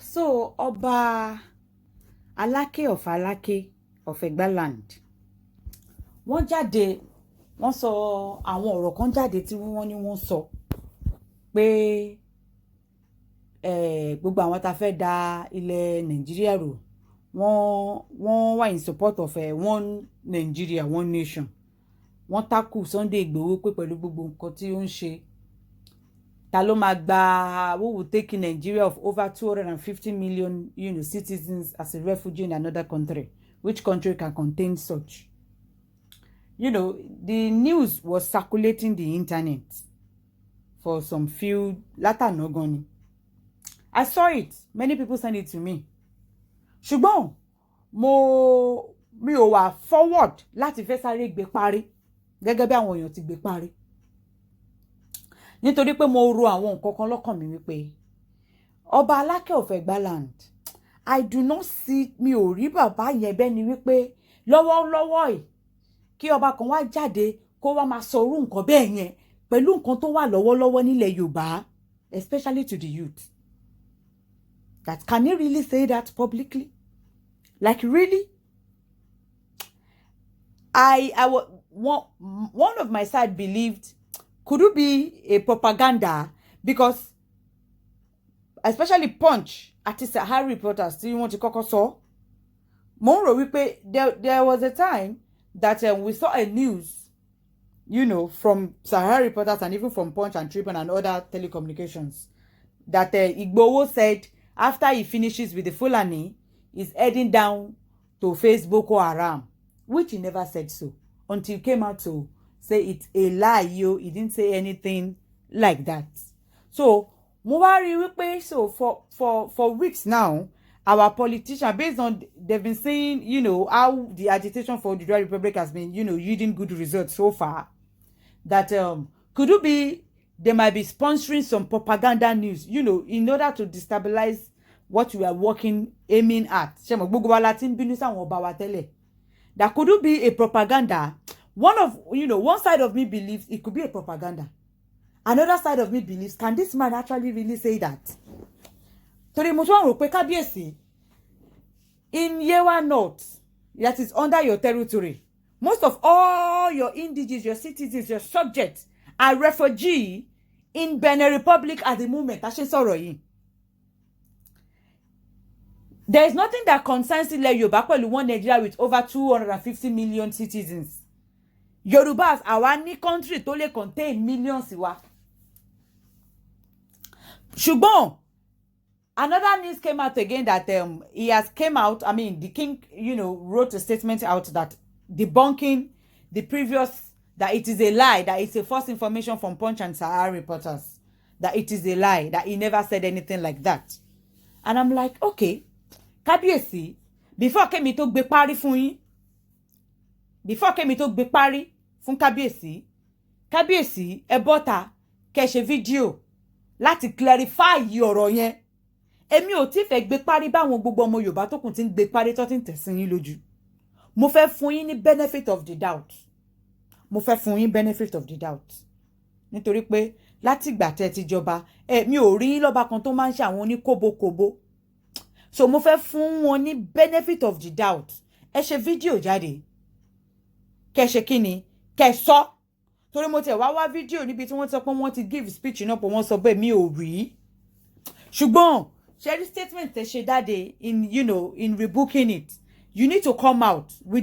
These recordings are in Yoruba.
So Ọba Alake of Alake of Egbaland, wọ́n jáde, wọ́n sọ àwọn ọ̀rọ̀ kan jáde tí wọ́n ní wọ́n sọ pé gbogbo àwọn tá fẹ́ da ilẹ̀ Nàìjíríà rò wọ́n wà in support of one Nigeria, one nation. Wọ́n takú Sunday Igboho pé pẹ̀lú gbogbo nǹkan tí ó ń ṣe, ta ló máa gba who will take Nigeria of over 250 million citizens as a refugee in another country. Which country can contain such? The news was circulating the internet for some few latanogoni. I saw it. Many people sent it to me. Ṣùgbọ́n mi ò wà forward láti fẹ́ sáré gbé parí gẹ́gẹ́ bí àwọn èèyàn ti gbé parí. Nítorí pé mo ro àwọn nǹkan kan lọ́kàn mi wípé Ọba Alake of Egbaland, I do not see, mi ò rí bàbá yẹn bẹ́ẹ̀ ni wípé lọ́wọ́lọ́wọ́ yìí kí ọba kan wá jáde kó wá máa sọ irú nǹkan bẹ́ẹ̀ yẹn pẹ̀lú nǹkan tó wà lọ́wọ́lọ́wọ́ nílẹ̀ Yorùbá, especially to the youth. That can he really say that publicly? Like really? One of my side believed, could it be a propaganda? Because especially Punch, àti Sahara reporters, tí wọ́n ti kọ́kọ́ sọ, mo rò wípé there was a time that we saw a news, from Sahara reporters and even from Punch and Tribune and other telecommunications, that Igboho said after he finishes with the Fulani, he's heading down to face Boko Haram, which he never said so until he came out to say it's a lie. He didn't say anything like that. So mo wá rí wípé so for weeks now, our politicians, based on they've been saying, how the agitation for the Oduduwa Republic has been, yielding good results so far, that could it be they might be sponsoring some propaganda news, in order to destabilize what we are aiming at. That could it be a propaganda? One side of me believes it could be a propaganda. Another side of me believes, can this man actually really say that? In Yewa North, that is under your territory, most of all your indigenous, your citizens, your subjects are refugees in Benin Republic at the moment. There is nothing that concerns Yoruba one Nigeria with over 250 million citizens. Yorubas, our new country totally contain millions. Ṣùgbọ́n another news came out again that he has came out. I mean, the king, wrote a statement out that debunking the previous, that it is a lie, that it's a false information from Punch and Sahara reporters, that it is a lie, that he never said anything like that. And I'm like, okay, Kábíyèsí, before kemi tó gbé parí fún yín, before kemi tó gbé parí fún Kábíyèsí, ẹ bọ́ta kẹ́ ṣe fídíò láti clarify ọ̀rọ̀ yẹn. Èmi ò tí fẹ́ gbé parí báwọn gbogbo ọmọ Yorùbá tó kù tí ń gbé parí tó tí ń tẹ̀sìn yín lójú. Mo fẹ́ fún yín ní benefit of the doubt. Benefit of the doubt. Nítorí pé láti ìgbà tẹ́ ti jọba, mi ò rí lọ́ba kan tó máa ń ṣe àwọn oníkóbókóbó. So mo fẹ́ fún wọn ní benefit of the doubt. Ẹ ṣe fídíò jáde. Kẹ́ ṣe kíni? Kẹ́ sọ. Torí mo tẹ̀ wá fídíò níbi tí wọ́n sọ pé wọ́n ti give speech náà pé wọ́n sọ bẹ́ẹ̀ mi ò rí. Ṣùgbọ́n ṣe rí statement tẹ́ ṣe jáde in rebooking it. You need to come out. We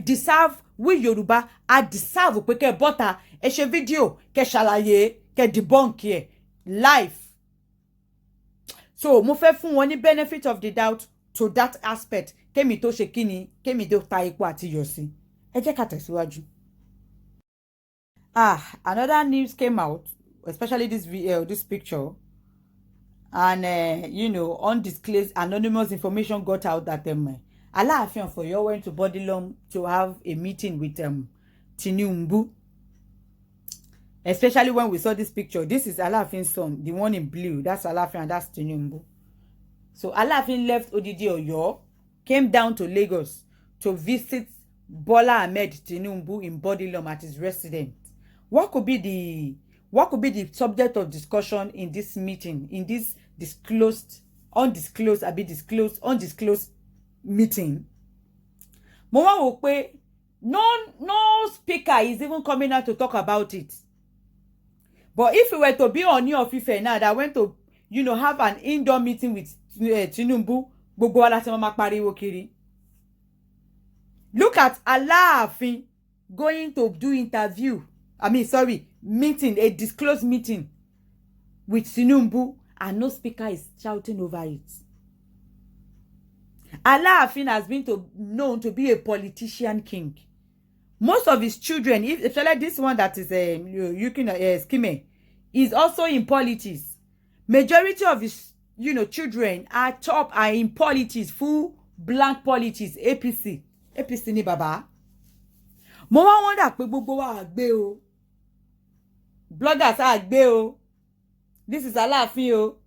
Yoruba deserve pé kẹ́ bọ́ta ẹ ṣe fídíò kẹ́ ṣàlàyé kẹ́ debunk ẹ live. So mo fẹ́ fún wọn ní benefit of the doubt to that aspect. Kémi tó ṣe kíni, kémi tó ta epo àti iyọ̀ sí. Ẹ jẹ́ ká tẹ̀síwájú. Another news came out, especially this picture, and undisclosed anonymous information got out that Aalafin Of Oyo went to Bodilum to have a meeting with Tinubu. Especially when we saw this picture, this is Aalaafin's son, the one in blue. That's Aalafin and that's Tinubu. So Aalafin left Odidi Oyo, came down to Lagos to visit Bola Ahmed Tinubu in Bodilum at his residence. What could be the subject of discussion in this meeting, in this disclosed undisclosed meeting. Mo wá wò pé no speaker is even coming out to talk about it. But if we were to be on of Ife now that went to, have an indoor meeting with Tinubu, gbogbo wa láti máa pariwo kiri. Look at Aalafin going to do meeting, a disclosed meeting with Tinubu, and no speaker is shouting over it. Aalafin has been known to be a politician king. Most of his children, especially this one that is Skime, is also in politics. Majority of his children are in politics, full blank politics, APC ni baba. Mo wá wonder pé gbogbo wa àgbé o. Bloggers àgbé o. This is Aalafin o.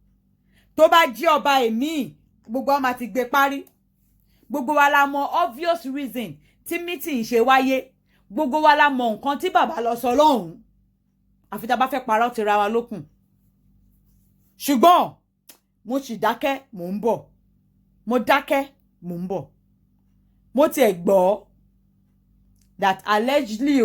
Tó bá jí ọba èmi, gbogbo wa máa ti gbé parí. Gbogbo wa la mọ̀ obvious reason tí meeting ṣe wáyé. Gbogbo wa la mọ̀ nǹkan tí bàbá lọ sọ lọ́hùn. Àfi tá bá fẹ́ parọ́ ti ra wa lókun. Ṣùgbọ́n mo sì dákẹ́, mò ń bọ̀. Mo dákẹ́, mò ń bọ̀. Mo tiẹ̀ gbọ́ that allegedly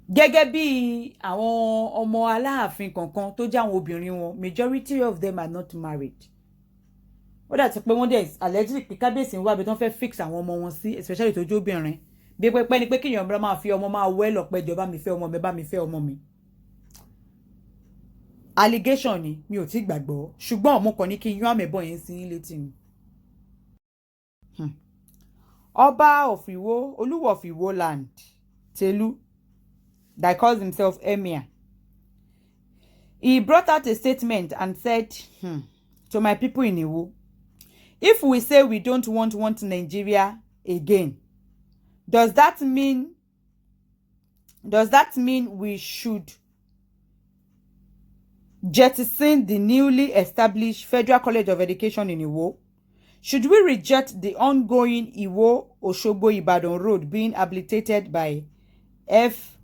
gẹ́gẹ́ bí àwọn ọmọ Aláàfin kankan tó jẹ́ àwọn obìnrin wọn, majority of them are not married. Ó dà tí pé wọ́n dẹ̀ allegedly pé kábíyèsí ń wá bí wọ́n fẹ́ fix àwọn ọmọ wọn sí, especially tó jẹ́ obìnrin. Bí pẹ́pẹ́ ni pé kíyàn bá máa fi ọmọ máa wẹ́ lọ́pẹ́ jọ bá mi fẹ́ ọmọ mi. Allegation ni mi ò tí gbàgbọ́, ṣùgbọ́n mo kàn ní kí n yán àmẹ́bọ̀ yẹn sí létí ni. Ọba of Iwo, Oluwo of Iwo land, Telu, that calls himself Emir. He brought out a statement and said, to my people in Iwo, if we say we don't want Nigeria again, does that mean we should jettison the newly established Federal College of Education in Iwo? Should we reject the ongoing Iwo-Osogbo-Ibadan road being habilitated by FERMA?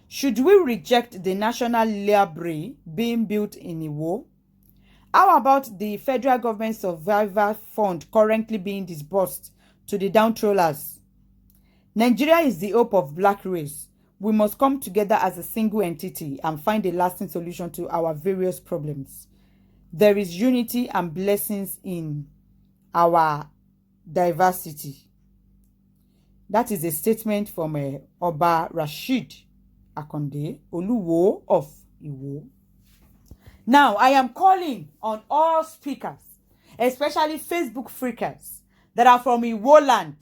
Should we reject the National Library being built in Iwo? How about the federal government survival fund currently being disbursed to the downtrollers? Nigeria is the hope of black race. We must come together as a single entity and find a lasting solution to our various problems. There is unity and blessings in our diversity. That is a statement from Oba Rashid Akonde, Oluwo of Iwo. Now, I am calling on all speakers, especially Facebook freakers that are from Iwo land,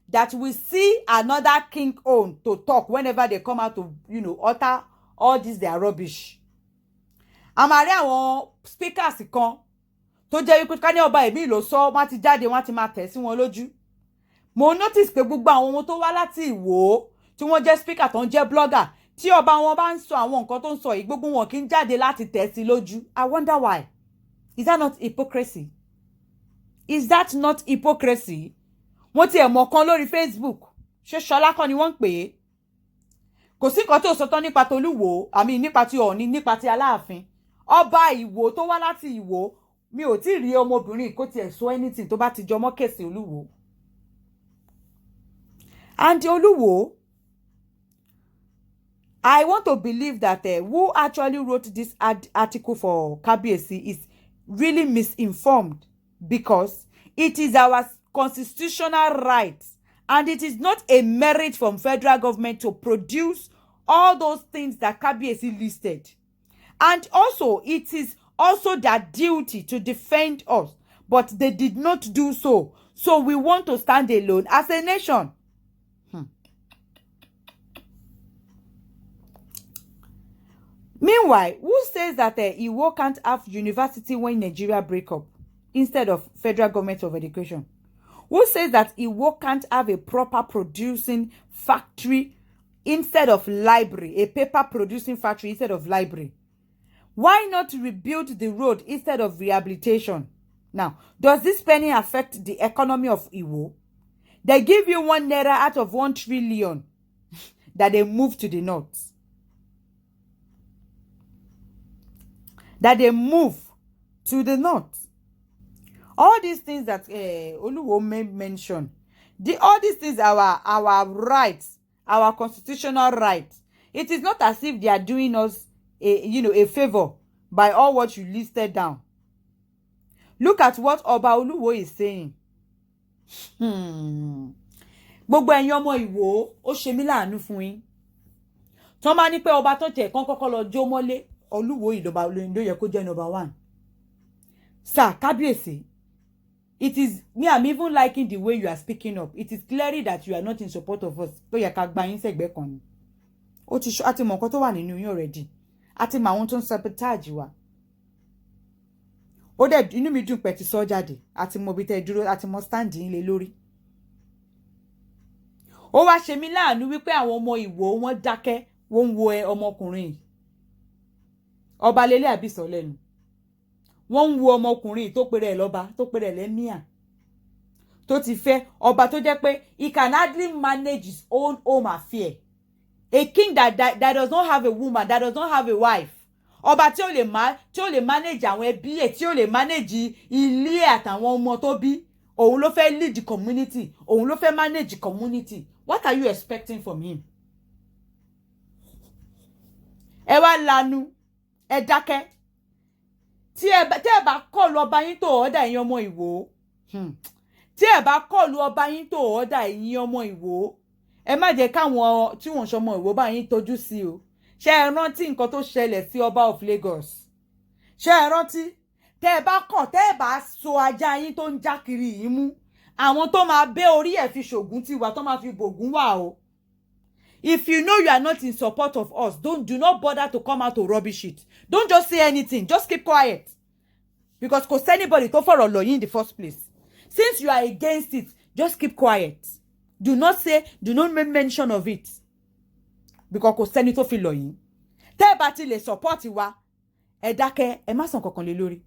that we see another king own to talk whenever they come out to, utter all this their rubbish. Àmàrí àwọn speakers kan tó jẹ́ wípé ká ní ọba èmi ló sọ wọ́n ti jáde wọ́n ti máa tẹ̀ sí wọn lójú. Mo notice pé gbogbo àwọn ohun tó wá láti Ìwó tí wọ́n jẹ́ speaker tó ń jẹ́ blogger tí ọba wọn bá ń sọ àwọn nǹkan tó ń sọ yìí gbogbo wọn kì í jáde láti tẹ̀ sí lójú. I wonder why. Is that not hypocrisy? Is that not hypocrisy? Mo ti ẹ̀ mọ̀ kan lórí Facebook. Ṣé Ṣọlá kan ni wọ́n ń pè é? Kò sí nǹkan tó sọ tán nípa Tolúwo, nípa ti Ọọ̀ni, nípa ti Aláàfin. Ọba Ìwó tó wá láti Ìwó, mi ò tí rí ọmọbìnrin kó tiẹ̀ sọ anything tó bá ti jọmọ́ kèsì Olúwo. And Oluwo, I want to believe that who actually wrote this article for Kabiyesi is really misinformed, because it is our constitutional right and it is not a merit from federal government to produce all those things that Kabiyesi listed. And also, it is also their duty to defend us, but they did not do so. So we want to stand alone as a nation. Meanwhile, who says that Iwo can't have university when Nigeria break up instead of federal government of education? Who says that Iwo can't have a proper producing factory instead of library, a paper producing factory instead of library? Why not rebuild the road instead of rehabilitation? Now, does this penny affect the economy of Iwo? They give you 1 naira out of 1 trillion that they move to the north. that they move to the north. All these things that Oluwo mentioned, all these things are our rights, our constitutional rights. It is not as if they are doing us a favor by all what you listed down. Look at what Oba Oluwo is saying. Gbogbo ẹ̀yin ọmọ Ìwó, ó ṣe mí láàánú fún yín. Tọ́n máa ní pé ọba tó tẹ̀ kán kọ́kọ́ lọ jó mọ́lé, Oluwo ìjọba olóyin ló yẹ kó jẹ́ number 1. Sir, kábíyèsí, it is me, I'm even liking the way you are speaking up. It is clearly that you are not in support of us. Tó yẹ ká gba yín sẹ́gbẹ̀ẹ́ kan ni. Ó ti ṣọ́ àti mọ̀ nǹkan tó wà nínú yín already. Àti mọ̀ àwọn tó ń sabotage wa. Ó dẹ̀ inú mi dùn pé ti sọ jáde. Àti mọ̀ bí tẹ́ dúró, àti mọ̀ stand yín lé lórí. Ó wá ṣe mí láàánú wípé àwọn ọmọ Ìwó wọ́n dákẹ́, wọ́n ń wo ọmọkùnrin yìí. Ọba lélẹ̀ àbí sọ lẹ́nu. Wọ́n ń wo ọmọkùnrin tó pèrè ẹ̀ lọ́ba, tó pèrè ẹ̀ lẹ́míà. Tó ti fẹ́ ọba tó jẹ́ pé he can hardly manage his own home affair. A king that does not have a woman, that does not have a wife. Ọba tí ó lè manage àwọn ẹbí ẹ̀, tí ó lè manage ilé àtàwọn ọmọ tó bí. Òun ló fẹ́ lead the community. Òun ló fẹ́ manage the community. What are you expecting from him? Ẹ wá lanu, ẹ dákẹ́. Tí ẹ bá kọlu ọba yín tó ọ̀ọ́dà ẹ̀yin ọmọ Ìwó. Tí ẹ bá kọlu ọba yín tó ọ̀ọ́dà ẹ̀yin ọmọ Ìwó. Ẹ má jẹ́ káwọn tí wọ́n ṣọmọ Ìwó bá yín tọ́jú sí o. Ṣé ẹ rántí nǹkan tó ṣẹlẹ̀ sí ọba of Lagos? Ṣé ẹ rántí? Tẹ́ ẹ bá kọ̀, tẹ́ ẹ bá so ajá yín tó ń já kiri yín mú. Àwọn tó máa bẹ́ orí ẹ̀ fi ṣògùn tiwa, tó máa fi bògùn wà o. If you know you are not in support of us, do not bother to come out to rubbish it. Don't just say anything. Just keep quiet. Because kò sẹ́nibody tó fọ̀rọ̀ lọ̀ yín in the first place. Since you are against it, just keep quiet. Do not make mention of it. Because kò sẹ́ni tó fi lọ̀ yín. Tẹ́ ẹ bá ti lè support wa, ẹ dákẹ́, ẹ má sàn kankan lé lórí.